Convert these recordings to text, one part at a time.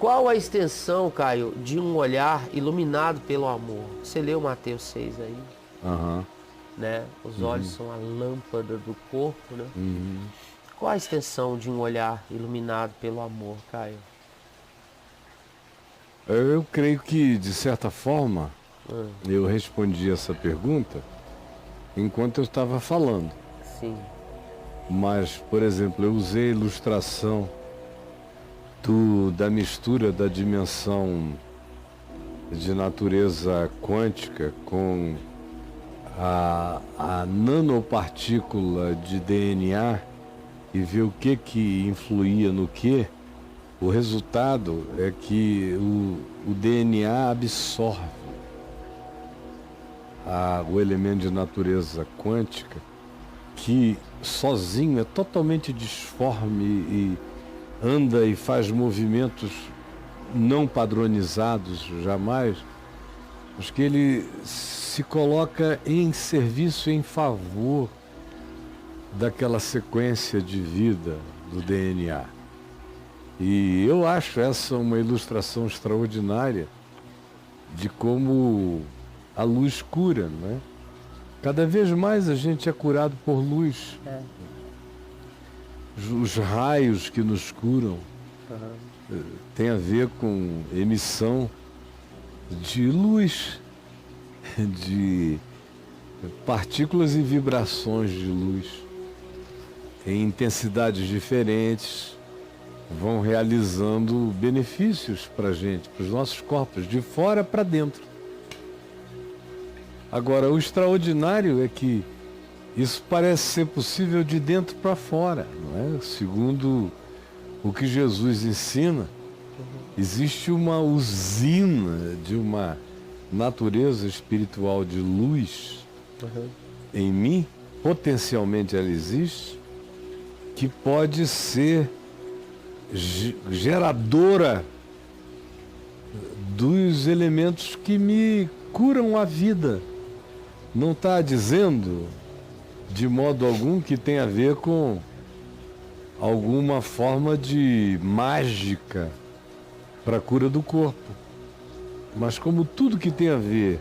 Qual a extensão, Caio, de um olhar iluminado pelo amor? Você leu Mateus 6 aí? Né? Os olhos são a lâmpada do corpo, né? Qual a extensão de um olhar iluminado pelo amor, Caio? Eu creio que, de certa forma, eu respondi essa pergunta enquanto eu estava falando. Sim. Mas, por exemplo, eu usei a ilustração da mistura da dimensão de natureza quântica com a nanopartícula de DNA e ver o que influía no que. O resultado é que o DNA absorve o elemento de natureza quântica, que sozinho é totalmente disforme e anda e faz movimentos não padronizados jamais, mas que ele se coloca em serviço, em favor daquela sequência de vida do DNA. E eu acho essa uma ilustração extraordinária de como a luz cura, não é? Cada vez mais a gente é curado por luz. Os raios que nos curam tem a ver com emissão de luz, de partículas e vibrações de luz em intensidades diferentes, vão realizando benefícios para a gente, para os nossos corpos, de fora para dentro. Agora, o extraordinário é que isso parece ser possível de dentro para fora, não é? Segundo o que Jesus ensina, existe uma usina de uma natureza espiritual de luz em mim, potencialmente ela existe, que pode ser geradora dos elementos que me curam a vida. Não está dizendo de modo algum que tem a ver com alguma forma de mágica para a cura do corpo, mas como tudo que tem a ver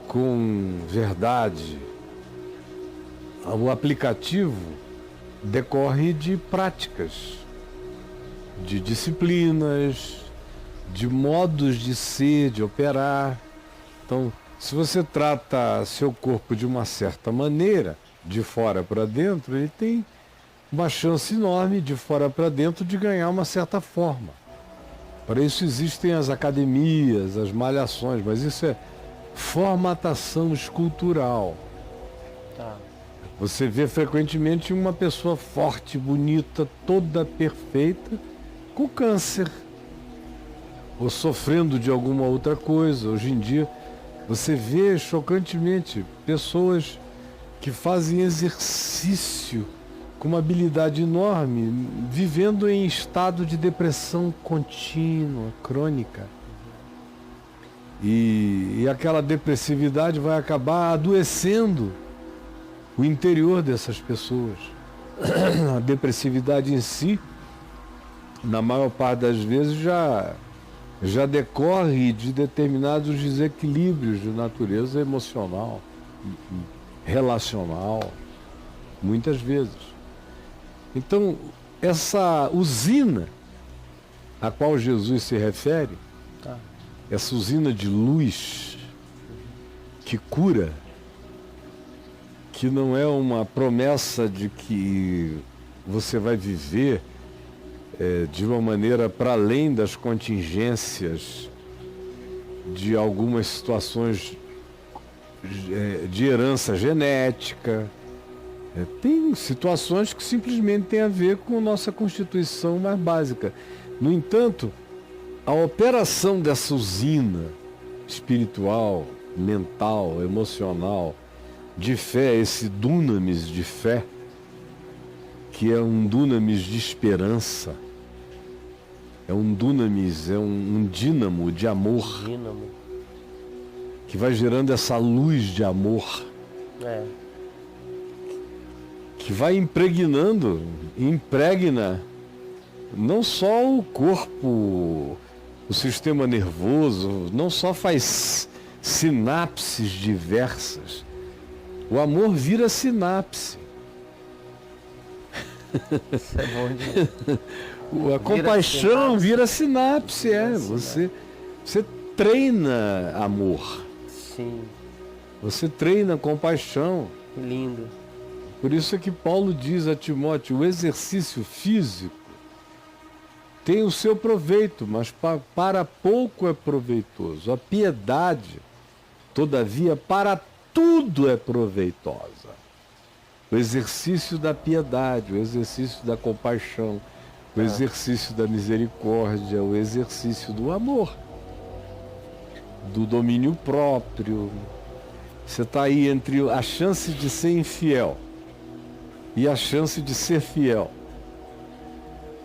com verdade, o aplicativo decorre de práticas, de disciplinas, de modos de ser, de operar. Então, se você trata seu corpo de uma certa maneira, de fora para dentro, ele tem uma chance enorme, de fora para dentro, de ganhar uma certa forma. Para isso existem as academias, as malhações, mas isso é formatação escultural. Você vê frequentemente uma pessoa forte, bonita, toda perfeita, com câncer, ou sofrendo de alguma outra coisa. Hoje em dia, você vê chocantemente pessoas que fazem exercício com uma habilidade enorme, vivendo em estado de depressão contínua, crônica. E aquela depressividade vai acabar adoecendo o interior dessas pessoas. A depressividade em si, na maior parte das vezes, já decorre de determinados desequilíbrios de natureza emocional, relacional, muitas vezes. Então, essa usina a qual Jesus se refere, essa usina de luz que cura, que não é uma promessa de que você vai viver de uma maneira para além das contingências de algumas situações de herança genética. Tem situações que simplesmente têm a ver com nossa constituição mais básica. No entanto, a operação dessa usina espiritual, mental, emocional, de fé, esse dunamis de fé, que é um dunamis de esperança, é um dunamis, é um dínamo de amor, que vai gerando essa luz de amor, que vai impregna não só o corpo, o sistema nervoso, não só faz sinapses diversas. O amor vira sinapse. Isso é bom demais. A compaixão vira sinapse, Você treina amor. Sim. Você treina compaixão. Que lindo. Por isso é que Paulo diz a Timóteo, o exercício físico tem o seu proveito, mas para pouco é proveitoso. A piedade, todavia, para tudo é proveitosa. O exercício da piedade, o exercício da compaixão, o exercício da misericórdia, o exercício do amor, do domínio próprio. Você está aí entre a chance de ser infiel e a chance de ser fiel.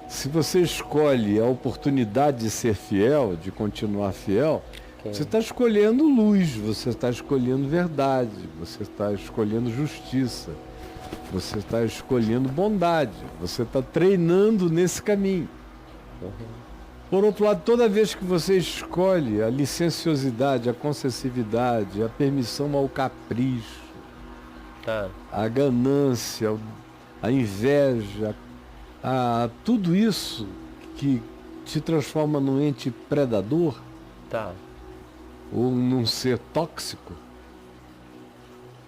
Se você escolhe a oportunidade de ser fiel, de continuar fiel, você está escolhendo luz, você está escolhendo verdade, você está escolhendo justiça, você está escolhendo bondade, você está treinando nesse caminho. Por outro lado, toda vez que você escolhe a licenciosidade, a concessividade, a permissão ao capricho, a ganância, a inveja, tudo isso que te transforma num ente predador, ou num ser tóxico,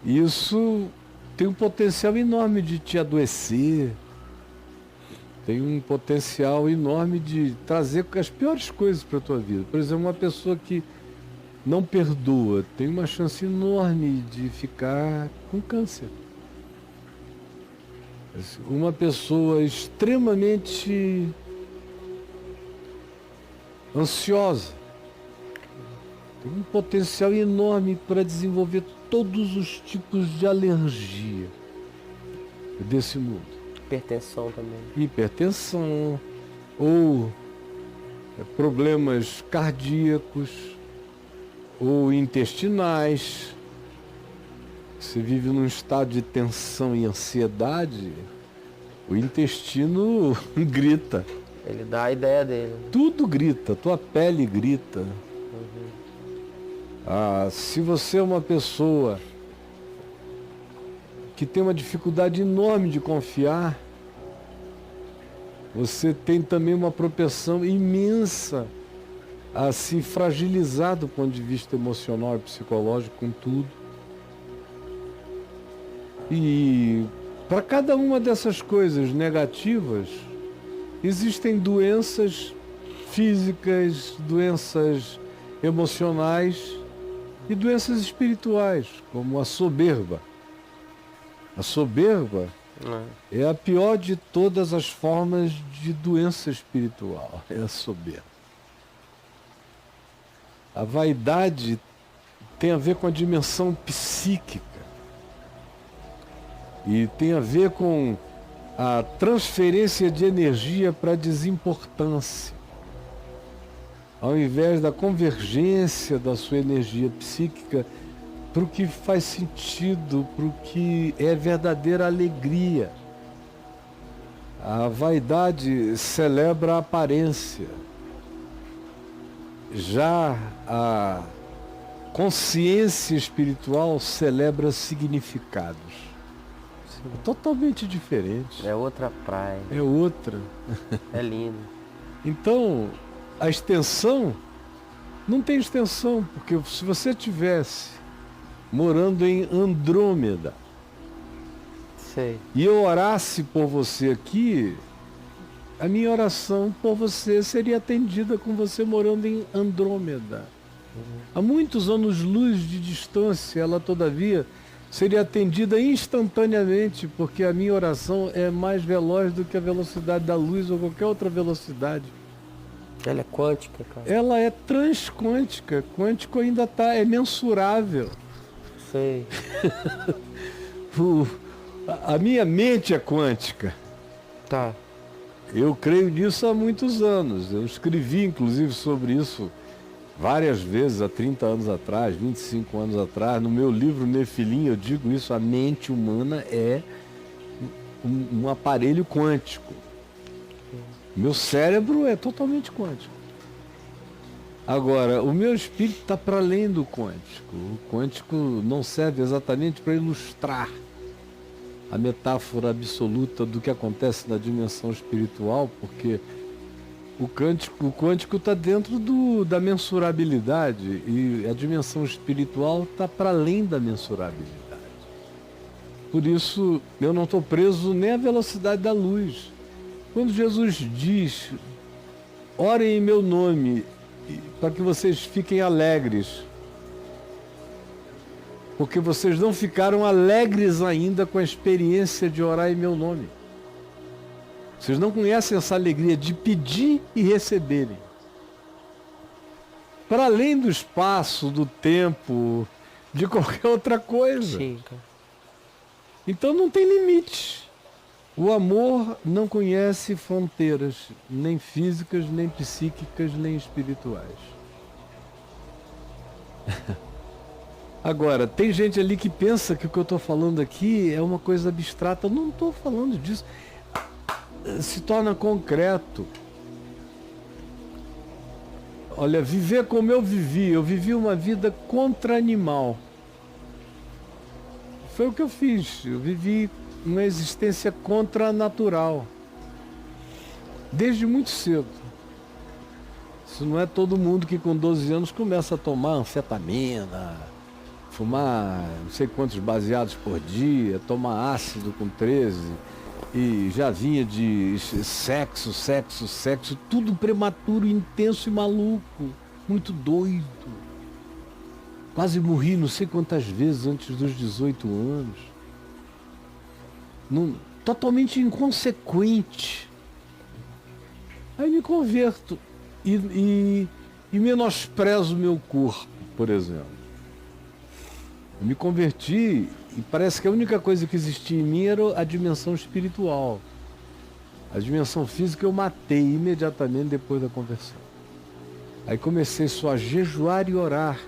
isso tem um potencial enorme de te adoecer, tem um potencial enorme de trazer as piores coisas para a tua vida. Por exemplo, uma pessoa que não perdoa tem uma chance enorme de ficar com câncer. Uma pessoa extremamente ansiosa tem um potencial enorme para desenvolver todos os tipos de alergia desse mundo. Hipertensão também. Hipertensão, ou problemas cardíacos, ou intestinais. Você vive num estado de tensão e ansiedade, o intestino grita. Ele dá a ideia dele. Tudo grita, tua pele grita. Se você é uma pessoa que tem uma dificuldade enorme de confiar, você tem também uma propensão imensa a se fragilizar do ponto de vista emocional e psicológico com tudo. E para cada uma dessas coisas negativas, existem doenças físicas, doenças emocionais e doenças espirituais, como a soberba. A soberba é a pior de todas as formas de doença espiritual, é a soberba. A vaidade tem a ver com a dimensão psíquica e tem a ver com a transferência de energia para a desimportância, ao invés da convergência da sua energia psíquica para o que faz sentido, para o que é verdadeira alegria. A vaidade celebra a aparência, já a consciência espiritual celebra significados. É totalmente diferente. É outra praia. É outra. É lindo. Então, a extensão não tem extensão, porque se você estivesse morando em Andrômeda, sei, e eu orasse por você aqui, a minha oração por você seria atendida com você morando em Andrômeda. A muitos anos-luz de distância, ela todavia seria atendida instantaneamente, porque a minha oração é mais veloz do que a velocidade da luz ou qualquer outra velocidade. Ela é quântica, cara. Ela é transquântica. Quântico ainda é mensurável. Sei. A minha mente é quântica. Tá. Eu creio nisso há muitos anos. Eu escrevi, inclusive, sobre isso várias vezes, há 30 anos atrás, 25 anos atrás. No meu livro Nefilim, eu digo isso, a mente humana é um aparelho quântico. Meu cérebro é totalmente quântico. Agora, o meu espírito está para além do quântico. O quântico não serve exatamente para ilustrar a metáfora absoluta do que acontece na dimensão espiritual, porque o quântico está dentro da mensurabilidade e a dimensão espiritual está para além da mensurabilidade. Por isso, eu não estou preso nem à velocidade da luz. Quando Jesus diz, orem em meu nome, para que vocês fiquem alegres, porque vocês não ficaram alegres ainda com a experiência de orar em meu nome. Vocês não conhecem essa alegria de pedir e receberem. Para além do espaço, do tempo, de qualquer outra coisa. Sim, cara. Então não tem limite. O amor não conhece fronteiras, nem físicas, nem psíquicas, nem espirituais. Agora, tem gente ali que pensa que o que eu estou falando aqui é uma coisa abstrata. Eu não estou falando disso. Se torna concreto. Olha, viver como eu vivi uma vida contra-animal. Foi o que eu fiz. Eu vivi uma existência contra-natural. Desde muito cedo. Isso não é todo mundo que com 12 anos começa a tomar anfetamina, fumar não sei quantos baseados por dia, tomar ácido com 13, e já vinha de sexo, tudo prematuro, intenso e maluco, muito doido. Quase morri não sei quantas vezes antes dos 18 anos. Totalmente inconsequente. Aí me converto e menosprezo o meu corpo, por exemplo. Eu me converti e parece que a única coisa que existia em mim era a dimensão espiritual. A dimensão física eu matei imediatamente depois da conversão. Aí comecei só a jejuar e orar.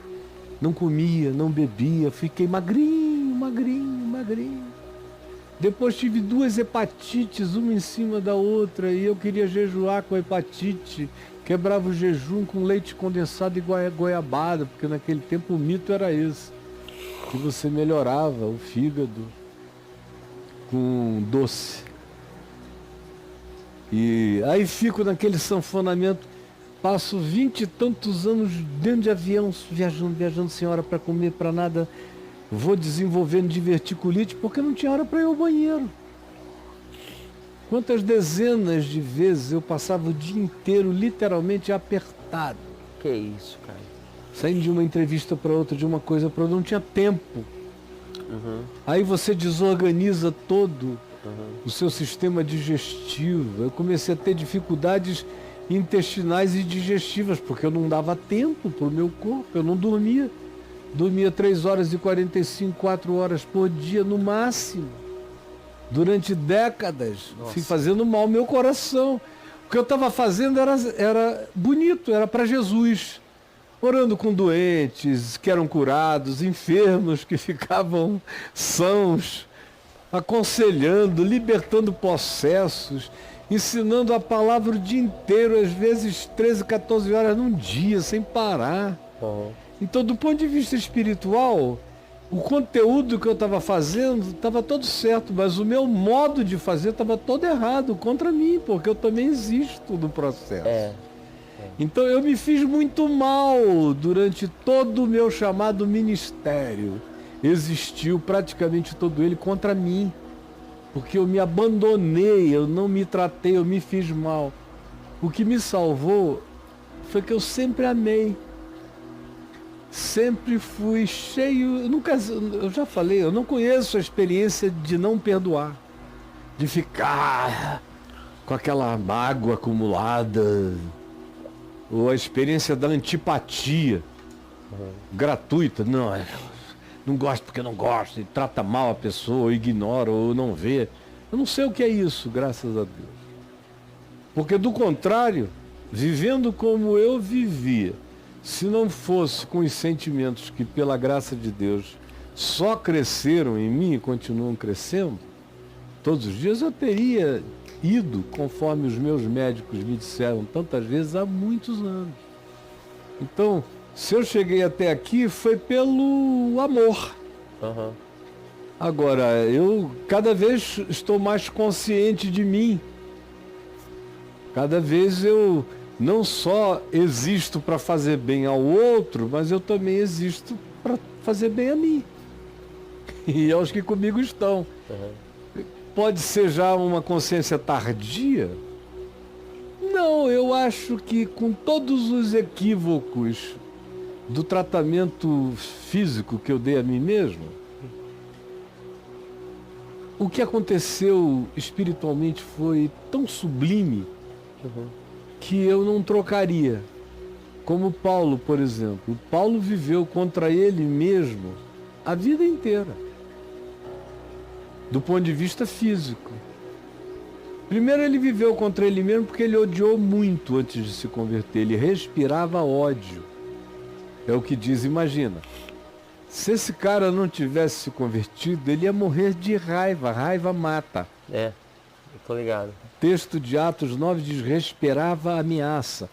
Não comia, não bebia, fiquei magrinho. Depois tive 2 hepatites, uma em cima da outra, e eu queria jejuar com a hepatite. Quebrava o jejum com leite condensado e goiabada, porque naquele tempo o mito era esse, que você melhorava o fígado com doce. E aí fico naquele sanfonamento, passo 20 e tantos anos dentro de avião, viajando sem hora para comer, para nada. Vou desenvolvendo diverticulite porque não tinha hora para ir ao banheiro. Quantas dezenas de vezes eu passava o dia inteiro literalmente apertado. Que isso, cara? Saindo de uma entrevista para outra, de uma coisa para outra, não tinha tempo. Aí você desorganiza todo o seu sistema digestivo. Eu comecei a ter dificuldades intestinais e digestivas, porque eu não dava tempo para o meu corpo, eu não dormia. Dormia 3 horas e 45, 4 horas por dia no máximo. Durante décadas. Nossa. Fui fazendo mal ao meu coração. O que eu estava fazendo era bonito, era para Jesus. Orando com doentes que eram curados, enfermos que ficavam sãos, aconselhando, libertando possessos, ensinando a palavra o dia inteiro, às vezes 13, 14 horas num dia, sem parar. Então, do ponto de vista espiritual, o conteúdo que eu estava fazendo estava todo certo, mas o meu modo de fazer estava todo errado, contra mim, porque eu também existo no processo. Então eu me fiz muito mal durante todo o meu chamado ministério. Existiu praticamente todo ele contra mim, porque eu me abandonei, eu não me tratei, eu me fiz mal. O que me salvou foi que eu sempre amei. Sempre fui cheio, eu já falei, eu não conheço a experiência de não perdoar, de ficar com aquela mágoa acumulada, ou a experiência da antipatia gratuita, não gosto porque não gosto, e trata mal a pessoa, ou ignora, ou não vê. Eu não sei o que é isso, graças a Deus. Porque do contrário, vivendo como eu vivia, se não fosse com os sentimentos que, pela graça de Deus, só cresceram em mim e continuam crescendo, todos os dias eu teria ido, conforme os meus médicos me disseram tantas vezes, há muitos anos. Então, se eu cheguei até aqui, foi pelo amor. Uhum. Agora, eu cada vez estou mais consciente de mim. Cada vez eu não só existo para fazer bem ao outro, mas eu também existo para fazer bem a mim. E aos que comigo estão. Uhum. Pode ser já uma consciência tardia? Não, eu acho que com todos os equívocos do tratamento físico que eu dei a mim mesmo, o que aconteceu espiritualmente foi tão sublime que eu não trocaria. Como Paulo, por exemplo. Paulo viveu contra ele mesmo a vida inteira, do ponto de vista físico. Primeiro ele viveu contra ele mesmo porque ele odiou muito antes de se converter. Ele respirava ódio. É o que diz, imagina. Se esse cara não tivesse se convertido, ele ia morrer de raiva. Raiva mata. É, eu tô ligado. O texto de Atos 9 diz, respirava ameaça.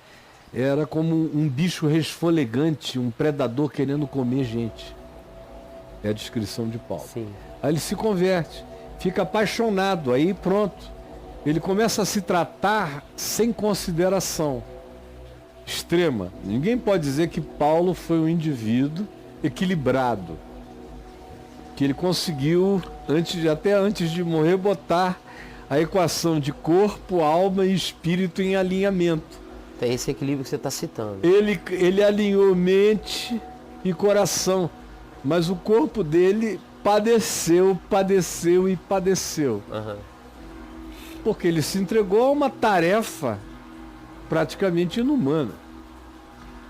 Era como um bicho resfolegante, um predador querendo comer gente. É a descrição de Paulo. Sim. Aí ele se converte, fica apaixonado, aí pronto. Ele começa a se tratar sem consideração extrema. Ninguém pode dizer que Paulo foi um indivíduo equilibrado, que ele conseguiu, até antes de morrer, botar a equação de corpo, alma e espírito em alinhamento. Tem esse equilíbrio que você está citando. Ele alinhou mente e coração, mas o corpo dele padeceu e padeceu. Uhum. Porque ele se entregou a uma tarefa praticamente inumana.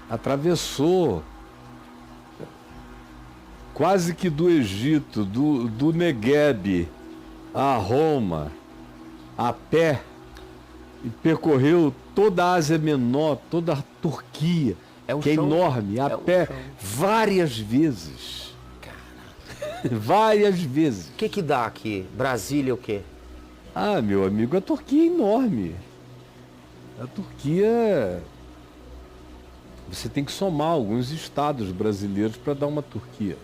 Atravessou quase que do Egito, do Negueb a Roma, a pé, e percorreu toda a Ásia Menor, toda a Turquia, que é enorme, a pé, várias vezes. Várias vezes. O que dá aqui? Brasília o quê? Ah, meu amigo, a Turquia é enorme. A Turquia... Você tem que somar alguns estados brasileiros para dar uma Turquia.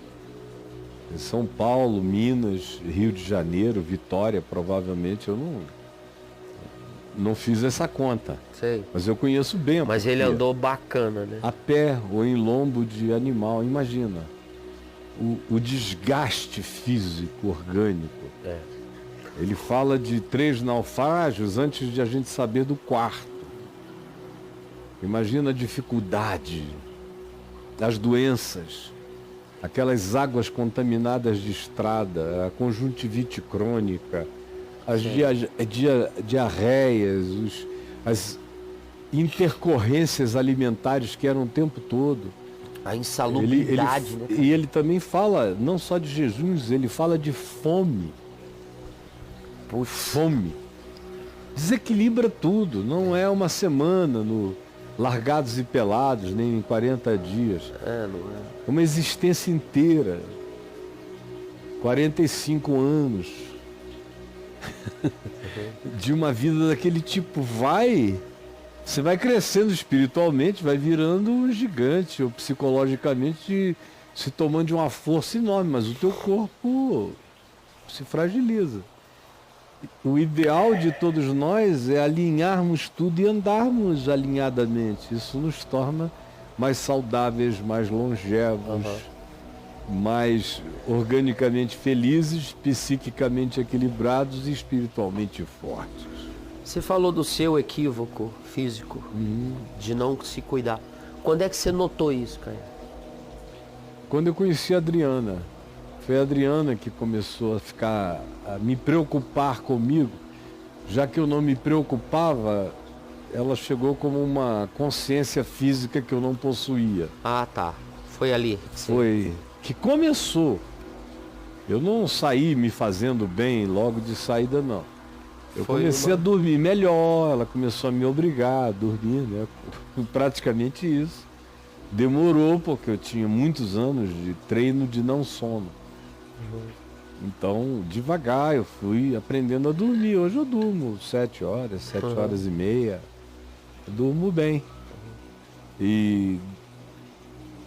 São Paulo, Minas, Rio de Janeiro, Vitória, provavelmente. Eu não fiz essa conta. Sei. Mas eu conheço bem a Mas Turquia. ele andou bacana, né? A pé ou em lombo de animal, imagina. O desgaste físico, orgânico. É. Ele fala de 3 naufrágios antes de a gente saber do 4º. Imagina a dificuldade, as doenças, aquelas águas contaminadas de estrada, a conjuntivite crônica, as diarreias, as intercorrências alimentares que eram o tempo todo. A insalubridade, né? E ele também fala, não só de jejuns, ele fala de fome. Fome. Desequilibra tudo, não é uma semana no largados e pelados, nem em 40 dias. Não é. Uma existência inteira. 45 anos. De uma vida daquele tipo. Você vai crescendo espiritualmente, vai virando um gigante, ou psicologicamente se tomando de uma força enorme, mas o teu corpo se fragiliza. O ideal de todos nós é alinharmos tudo e andarmos alinhadamente. Isso nos torna mais saudáveis, mais longevos, mais organicamente felizes, psiquicamente equilibrados e espiritualmente fortes. Você falou do seu equívoco físico, de não se cuidar. Quando é que você notou isso, Caio? Quando eu conheci a Adriana. Foi a Adriana que começou a me preocupar comigo. Já que eu não me preocupava, ela chegou como uma consciência física que eu não possuía. Ah, tá. Foi ali. Sim. Foi que começou. Eu não saí me fazendo bem logo de saída, não. Eu comecei a dormir melhor, ela começou a me obrigar a dormir, né? Praticamente isso. Demorou, porque eu tinha muitos anos de treino de não sono. Então, devagar, eu fui aprendendo a dormir. Hoje eu durmo 7 horas, 7 horas e meia. Eu durmo bem. E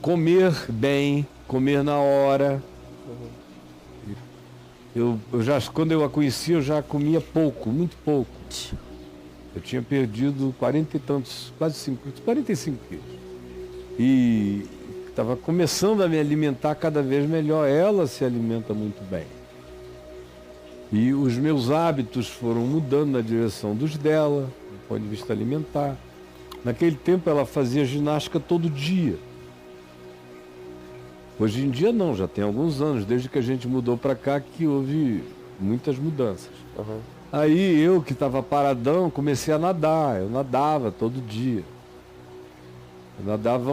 comer bem, comer na hora. Quando eu a conheci, eu já comia pouco, muito pouco. Eu tinha perdido 40 e tantos, quase 45 quilos. E estava começando a me alimentar cada vez melhor. Ela se alimenta muito bem. E os meus hábitos foram mudando na direção dos dela, do ponto de vista alimentar. Naquele tempo ela fazia ginástica todo dia. Hoje em dia não, já tem alguns anos, desde que a gente mudou para cá, que houve muitas mudanças. Aí eu, que estava paradão, comecei a nadar. Eu nadava todo dia. Eu nadava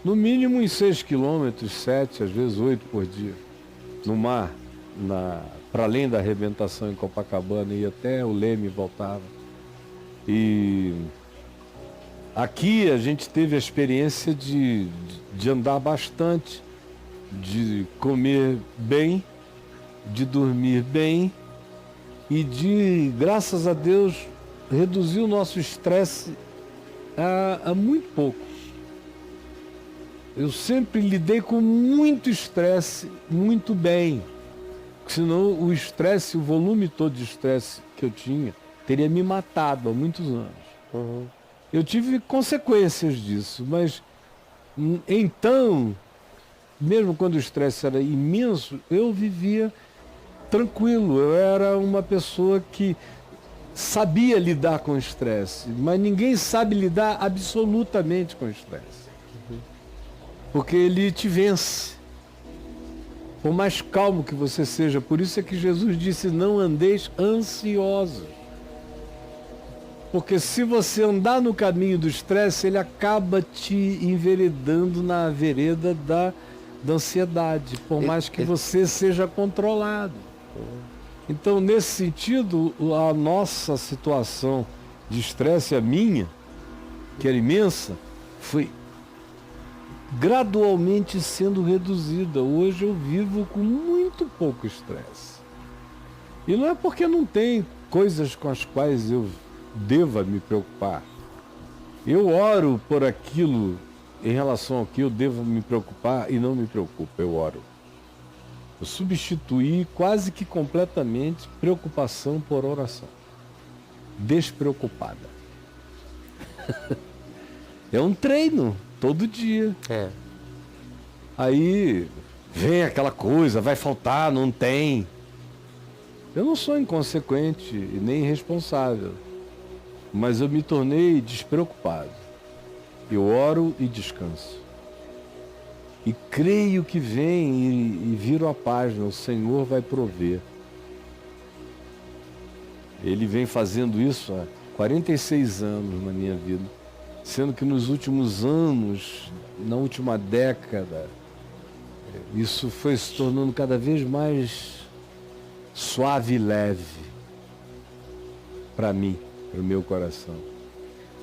no mínimo uns 6 quilômetros, 7, às vezes 8 por dia, no mar. Para além da arrebentação em Copacabana, ia até o Leme e voltava. E aqui a gente teve a experiência de andar bastante, de comer bem, de dormir bem e de, graças a Deus, reduzir o nosso estresse a muito pouco. Eu sempre lidei com muito estresse, muito bem. Senão o estresse, o volume todo de estresse que eu tinha, teria me matado há muitos anos. Eu tive consequências disso, mas então, mesmo quando o estresse era imenso, eu vivia tranquilo. Eu era uma pessoa que sabia lidar com o estresse, mas ninguém sabe lidar absolutamente com o estresse. Porque ele te vence. Por mais calmo que você seja, por isso é que Jesus disse, não andeis ansiosos. Porque se você andar no caminho do estresse, ele acaba te enveredando na vereda da ansiedade, por mais que você seja controlado. Então, nesse sentido, a nossa situação de estresse, a minha, que era imensa, foi gradualmente sendo reduzida. Hoje eu vivo com muito pouco estresse. E não é porque não tem coisas com as quais eu deva me preocupar. Eu oro por aquilo em relação ao que eu devo me preocupar e não me preocupo, eu oro. Eu substituí quase que completamente preocupação por oração. Despreocupada. É um treino. Todo dia. Aí vem aquela coisa, vai faltar, não tem. Eu não sou inconsequente e nem irresponsável, mas eu me tornei despreocupado. Eu oro e descanso. E creio que vem e viro a página, o Senhor vai prover. Ele vem fazendo isso há 46 anos na minha vida. Sendo que nos últimos anos, na última década, isso foi se tornando cada vez mais suave e leve para mim, para o meu coração.